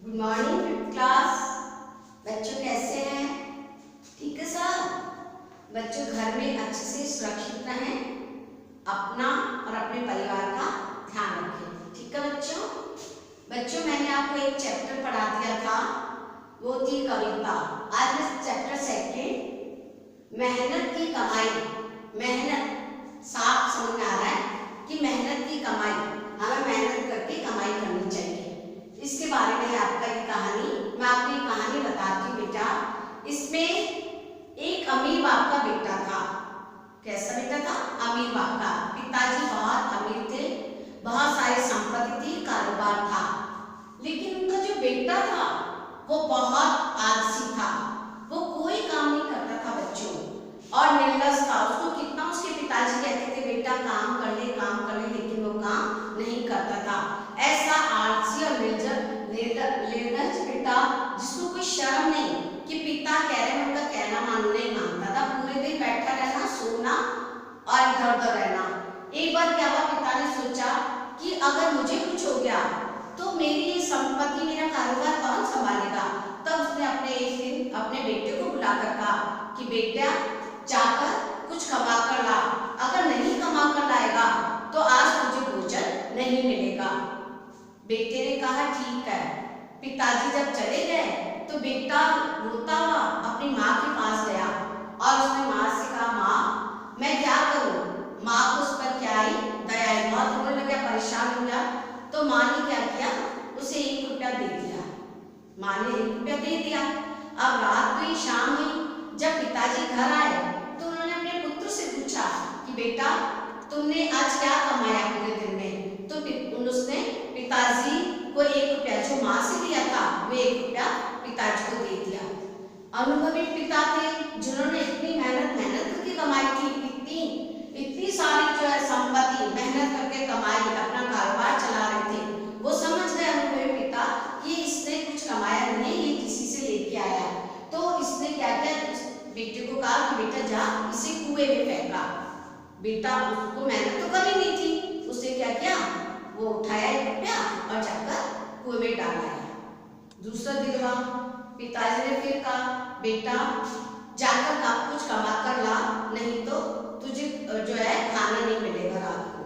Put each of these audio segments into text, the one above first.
Good morning fifth class. बच्चों कैसे हैं? ठीक है सर। बच्चों घर में अच्छे से सुरक्षित रहें, अपना और अपने परिवार का ध्यान रखें। ठीक है बच्चों। बच्चों मैंने आपको एक चैप्टर पढ़ा दिया था, वो थी कविता। आज मैं चैप्टर सेकंड मेहनत की कमाई, मेहनत साफ समझ में आ रहा है कि मेहनत की कमाई, हमें मेहनत करके कमाई करनी चाहिए। इसके बारे में आपका ये कहानी, मैं आपको ये कहानी बताती हूँ बेटा। इसमें एक अमीर बाप का बेटा था। कैसा बेटा था? अमीर बाप का। पिताजी बहुत अमीर थे, बहुत सारी संपत्ति थी, कारोबार था, लेकिन उनका जो बेटा था वो बहुत आलसी था। वो कोई काम नहीं करता था बच्चों, और निर्लज था। उसको कितना उसके पिताजी कहते थे बेटा काम कर ले, काम कर ले, लेकिन वो काम नहीं करता था। ऐसा आलसी और निर्लज बेटा जिसको कोई शर्म नहीं कि पिता कह रहे हैं उनका कहना नहीं मानता था। पूरे दिन बैठा रहना, सोना और इधर उधर रहना। एक बार क्या हुआ, पिता ने सोचा कि अगर मुझे कुछ हो गया तो मेरी ये संपत्ति, मेरा कारोबार कौन संभालेगा। तब उसने एक दिन अपने बेटे को बुलाकर कहा कि बेटा जाकर कुछ कमा कर ला, अगर नहीं कमा कर लाएगा तो आज तुझे भोजन नहीं मिलेगा। बेटे ने कहा ठीक है। पिताजी जब चले गए तो बेटा रोता हुआ अपनी माँ के पास गया और उसने माँ से कहा माँ मैं क्या करूँ। माँ को उस पर क्या आई दया आई, बहुत रोने लगा, परेशान हो गया। तो माँ ने क्या किया, उसे 1 रुपया दे दिया। माँ ने 1 रुपया दे दिया। अब रात हुई, शाम हुई, जब पिताजी घर आए तो उन्होंने अपने पुत्र से पूछा कि बेटा तुमने आज क्या कमाया पूरे दिन में। तो उसने पिताजी को 1 रुपया जो माँ से लिया था वो 1 रुपया पिताजी को दे दिया। अनुभवी पिता थे जिन्होंने इतनी मेहनत करके कमाई थी, इतनी सारी जो है संपत्ति मेहनत करके कमाई, अपना कारोबार चला रहे थे। वो समझ गए अनुभवी पिता कि इसने कुछ कमाया नहीं, ये किसी से लेके आया। तो इसने क्या किया, बेटे को कहा कि बेटा जा इसे कुएं में फेंका। बेटा उसको मेहनत तो करी नहीं थी, उसने क्या किया, वो उठाया 1 रुपया और जाकर कुएं में डाला। दूसरा दिन हुआ, पिताजी ने फिर कहा बेटा जाकर कुछ कमा कर ला, नहीं तो तुझे जो है खाना नहीं मिलेगा रात को।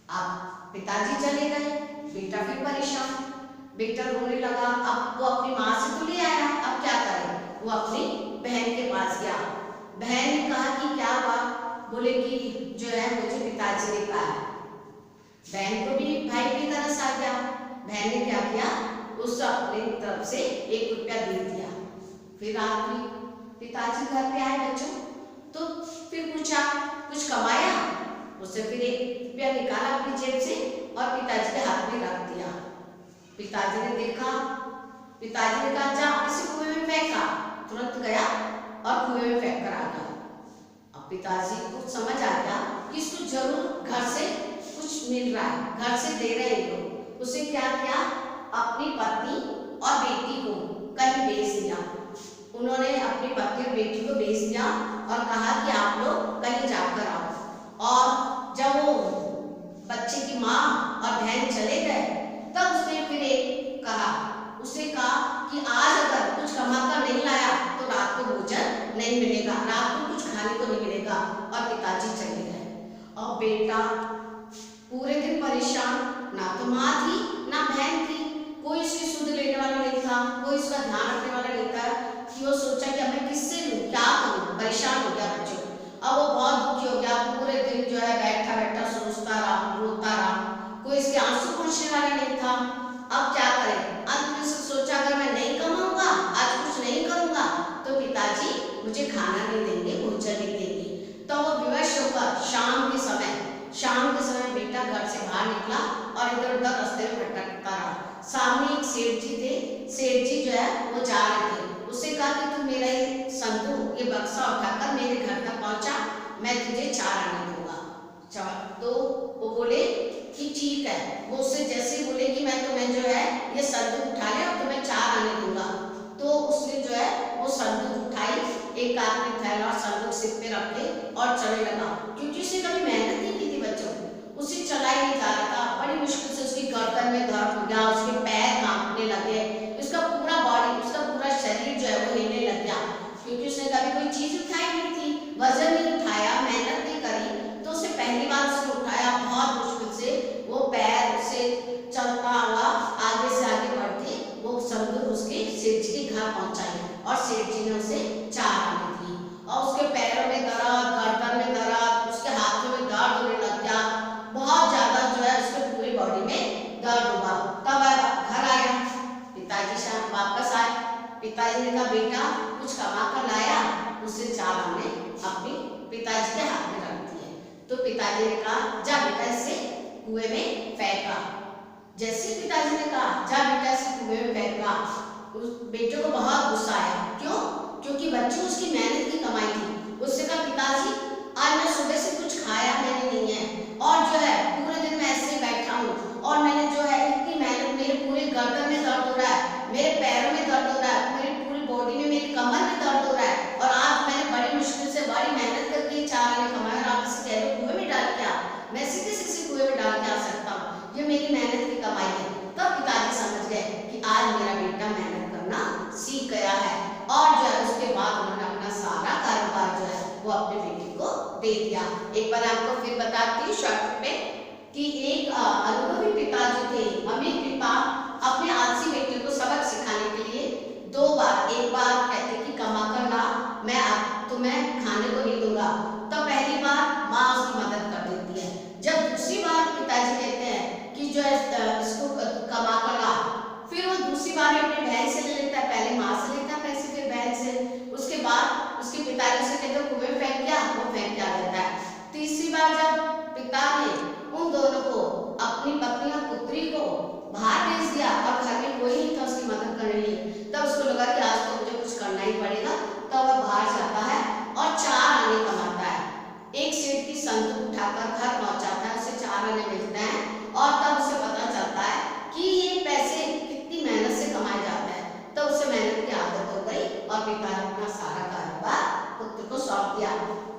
अब पिताजी चले गए, बेटा फिर परेशान, बेटा रोने लगा। अब वो अपनी माँ से तो ले आया, अब क्या करे, वो अपनी बहन के पास गया। बहन ने कहा कि क्या हुआ, बोले कि जो है मुझे पिताजी ने कहा। बहन को भी भाई की तरस आ गया। बहन ने क्या किया, उस अपने तरफ से 1 रुपया दे दिया। फिर रात में पिताजी घर पे आए बच्चों, तो फिर पूछा कुछ कमाया। उससे फिर 1 रुपया निकाला अपनी जेब से और पिताजी के हाथ में रख दिया। पिताजी ने देखा, पिताजी ने कहा जा इसे कुएं में फेंका। तुरंत गया और कुएं में फेंक कर आ गया। अब पिताजी को समझ आ गया कि इसको जरूर घर से कुछ मिल रहा है, घर से दे रहे हैं लोग। उसे क्या किया, अपनी पत्नी और बेटी को कहीं बेच दिया। उन्होंने अपनी पत्नी और बेटी को बेच दिया और कहा कि आप लोग कहीं जाकर आओ। और जब वो बच्चे की माँ और बहन चले गए तब उसने फिर उसे कहा कि आज अगर कुछ कमा कर नहीं लाया तो रात को भोजन नहीं मिलेगा, रात को कुछ खाने को नहीं मिलेगा। और पिताजी चले गए और बेटा पूरे दिन परेशान, ना तो माँ थी ना बहन थी, कोई उसकी सुध लेने वाला नहीं था, कोई उसका ध्यान रखने वाला नहीं था। कि वो सोचा कि अब मैं किससे लूँ, क्या करूँ, परेशान हो गया बच्चों। अब वो बहुत दुखी हो गया, पूरे दिन जो है बैठा बैठा सोचता रहा, रोता रहा, कोई इसके आंसू पोंछने वाला नहीं था। अब क्या करे, अंत में सोचा अगर मैं नहीं कमाऊंगा, आज कुछ नहीं करूंगा तो पिताजी मुझे खाना नहीं देंगे, भोजन नहीं देंगे। तो वो विवश होकर शाम के समय बेटा घर से बाहर निकला और इधर उधर रास्ते में भटकता रहा। सामने एक सेठ जी थे, सेठ जी जो है वो जा रहे थे। उससे कहा कि तू मेरा ये संदूक, ये बक्सा उठाकर मेरे घर तक पहुंचा, मैं तुझे 4 आने दूंगा। तो वो बोले कि ठीक है। वो उससे जैसे बोले कि मैं तुम्हें जो है ये संदूक उठा ले और तुम्हें 4 आने दूंगा, तो उसने जो है वो संदूक उठाई, एक आदमी थैला और संदूक सिर पे रख के और चलने लगा। क्योंकि उसने कभी मेहनत नहीं की थी बच्चों, उसे चला ही नहीं जा रहा था। बड़ी मुश्किल से उसकी गर्दन में दर्द हो गया, उसके पैर कांपने लगे, और सेठ जी ने उसे 4 आने दी और उसके पैरों में दर्द, गर्दन में दर्द, उसके हाथों में दर्द होने लग गया, बहुत ज्यादा जो है उसके पूरी बॉडी में दर्द हुआ। तब घर आया, पिताजी शाम वापस आए, पिताजी ने कहा बेटा कुछ कमा कर लाया, उससे 4 आने अपने पिताजी के हाथ में रख दिए। तो पिताजी ने कहा जा बेटा इसे कुएं में फेंका। जैसे पिताजी ने कहा जा बेटा इसे कुएं में फेंका, उस बेटे को बहुत गुस्सा आया। क्यों? क्योंकि बच्चे उसकी मेहनत की कमाई थी। उससे कहा पिताजी आज मैं सुबह से कुछ खाया मैंने नहीं है और जो है पूरे दिन मैं ऐसे ही बैठा हूँ और मैंने जो है इतनी मेहनत, मेरे पूरे गर्दन में दर्द हो रहा है, मेरे पैरों में दर्द हो रहा है, मेरी पूरी बॉडी में, मेरी कमर में दर्द हो रहा है और आज मैंने बड़ी मुश्किल से बड़ी मेहनत करके 4 आने कमाए और आप इसे कह रहे हो कुएं में डाल के आ। मैं सीधे सीधे कुएं में डाल के आ सकता हूँ, ये मेरी मेहनत की कमाई है। तब पिताजी समझ गए कि आज मेरा बेटा मेहनत करना सीख गया है और जो है उसके बाद उन्होंने अपना सारा कारोबार जो है वो अपने बेटे को दे दिया। एक बार आपको फिर बताती हूँ शॉर्ट में कि एक अनुभवी पिता जो थे, अमीर पिता, अपने आलसी बेटे को सबक सिखाने के लिए 2 बार, एक बार कहते कि कमा कर ला, मैं अब तुम्हें खाने को नहीं दूंगा, तो पहली बार माँ उसकी मदद कर देती है। जब दूसरी बार पिताजी कहते हैं कि जो है इसको कमा कर ला, फिर वो दूसरी बार अपने बहन से ले लेता है, पहले माँ से लेता है पैसे, फिर बहन से, उसके बाद उसके पिताजी से कहते हैं कुएं फेंक क्या, वो फेंक क्या देता है। तीसरी बार जब पिता ने उन दोनों को, अपनी पत्नी और पुत्री को बाहर भेज दिया और घर में कोई नहीं था उसकी मदद करने लिए, तब उसको लगा कि आज तो मुझे कुछ करना ही पड़ेगा। तब वह बाहर जाता है और 4 आने कमाता है। एक सेठ की संदूक उठाकर घर पहुंचाता है, उसे 4 आने मिलते हैं और तब उसे पता चलता है कि ये पैसे कितनी मेहनत से कमाए जाते हैं। तो उसे मेहनत की आदत हो गई और पिता ने अपना सारा कारोबार पुत्र को सौंप दिया।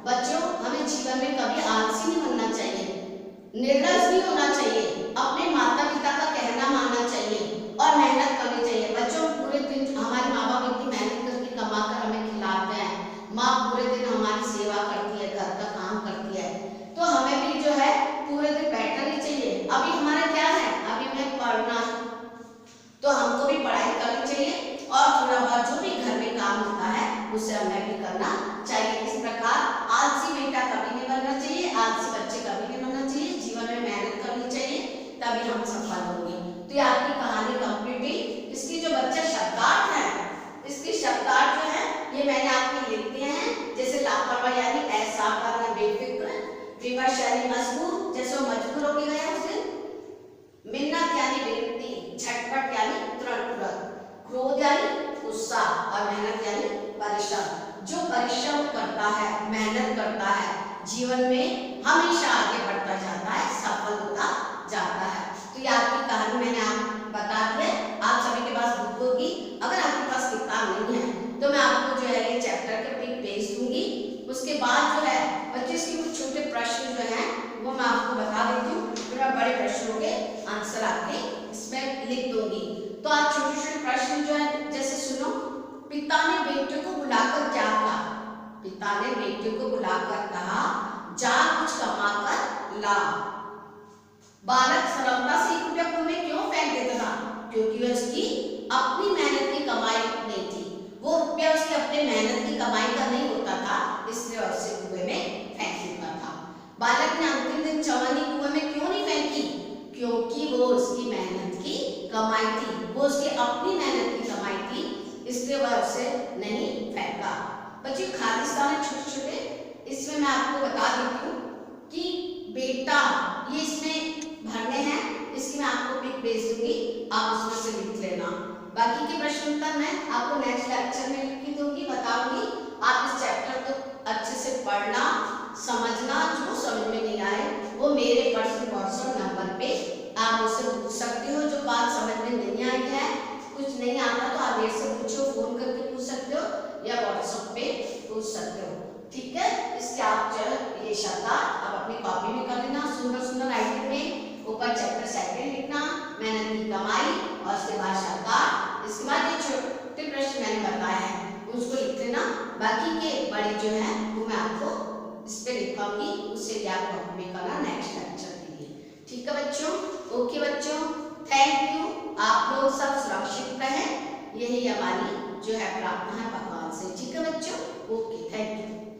बच्चों, हमें जीवन में कभी आलसी नहीं बनना चाहिए, निर्लज नहीं होना चाहिए, अपने माता पिता का कहना मानना चाहिए और मेहनत करनी चाहिए। बच्चों, पूरे दिन हमारे माँ बाप इतनी मेहनत करके कमा कर हमें खिलाते हैं, माँ पूरे दिन हमारी सेवा करती है, घर का काम करती है, तो हमें भी जो है पूरे दिन बैठना नहीं चाहिए। अभी हमारा क्या है, अभी हमें पढ़ना है तो हमको भी पढ़ाई करनी चाहिए और थोड़ा बहुत जो भी घर में काम होता है उसे हमें भी करना चाहिए। इस प्रकार आलसी बेटा कभी नहीं बनना चाहिए, आलसी बच्चे कभी नहीं बनना चाहिए, जीवन में मेहनत करनी चाहिए, तभी हम सफल होंगे। तो ये आपकी कहानी कंप्लीट हुई। इसकी जो बच्चे शब्दार्थ है, इसकी शब्दार्थ जो है ये मैंने आपके लिख दिए हैं। जैसे लापरवाही यानी असावधान या बेफिक्र, विवश यानी मजबूर, जैसे वो मजबूर हो गया उस दिन, मिन्नत यानी विनती, झटपट यानी तुरंत, क्रोध यानी गुस्सा और मेहनत यानी परिश्रम। जो परिश्रम करता है, मेहनत करता है, जीवन में हमेशा आगे बढ़ता जाता है, सफल होता जाता है। तो ये आपकी कहानी मैंने आप बता दी है। आप सभी के पास बुक होगी, अगर आपके पास किताब नहीं है तो मैं आपको जो है ये चैप्टर के पिक भेज दूंगी। उसके बाद जो है बच्चे इसके कुछ छोटे प्रश्न जो हैं वो मैं आपको बता देती हूँ, फिर मैं बड़े प्रश्नों के आंसर आपके इसमें लिख दूंगी। तो आप छोटे छोटे प्रश्न जो है जैसे सुनो, पिता ने बेटे को बुलाकर क्या कहा? पिता ने बेटे को बुलाकर कहा जा कुछ कमा कर ला। बालक सरलता से 1 रुपया कुएं में क्यों फेंक देता था? क्योंकि वह उसकी अपनी मेहनत की कमाई नहीं थी, वो रुपया उसके अपने मेहनत की कमाई का नहीं होता था, इसलिए उसे कुएं में फेंक देता था। बालक ने अंतिम दिन चवन्नी कुएं में क्यों नहीं फेंकी? क्योंकि वो उसकी मेहनत की कमाई थी, वो उसकी अपनी मेहनत की कमाई थी, इसलिए वह उसे नहीं फेंका। बच्चे खालिस्तान है छोटे छोटे, इसमें मैं आपको बता देती हूँ कि बेटा ये इसमें भरने हैं, इसकी मैं आपको पिक भेज दूंगी, आप उसमें से लिख लेना। बाकी के प्रश्न उत्तर मैं आपको नेक्स्ट लेक्चर में लिख दूंगी, बताऊंगी। आप इस चैप्टर को अच्छे से पढ़ना, समझना, जो समझ में नहीं आए वो मेरे पर्सनल व्हाट्सएप नंबर पे आप मुझसे पूछ सकते हो। जो बात समझ में नहीं आई है, कुछ नहीं आता तो आप मेरे से पूछो, फोन करके पूछ सकते हो या व्हाट्सएप पे पूछ सकते हो, ठीक है। इसके आप जो ये शब्दार्थ आप अपनी कॉपी में कर लेना, सुंदर सुंदर राइटिंग में, ऊपर चैप्टर सेकंड लिखना, मेहनत की कमाई, और उसके बाद शब्दार्थ, इसके बाद ये छोटे प्रश्न मैंने बताए हैं उसको लिख लेना। बाकी के बड़े जो है वो मैं आपको इस पे लिखाऊंगी, उससे भी आप कॉपी में करना नेक्स्ट लेक्चर के लिए, ठीक है बच्चों। ओके बच्चों, थैंक यू। आप लोग सब सुरक्षित रहें, यही हमारी जो है प्रार्थना है भगवान से। ठीक है बच्चों, ओके, थैंक यू।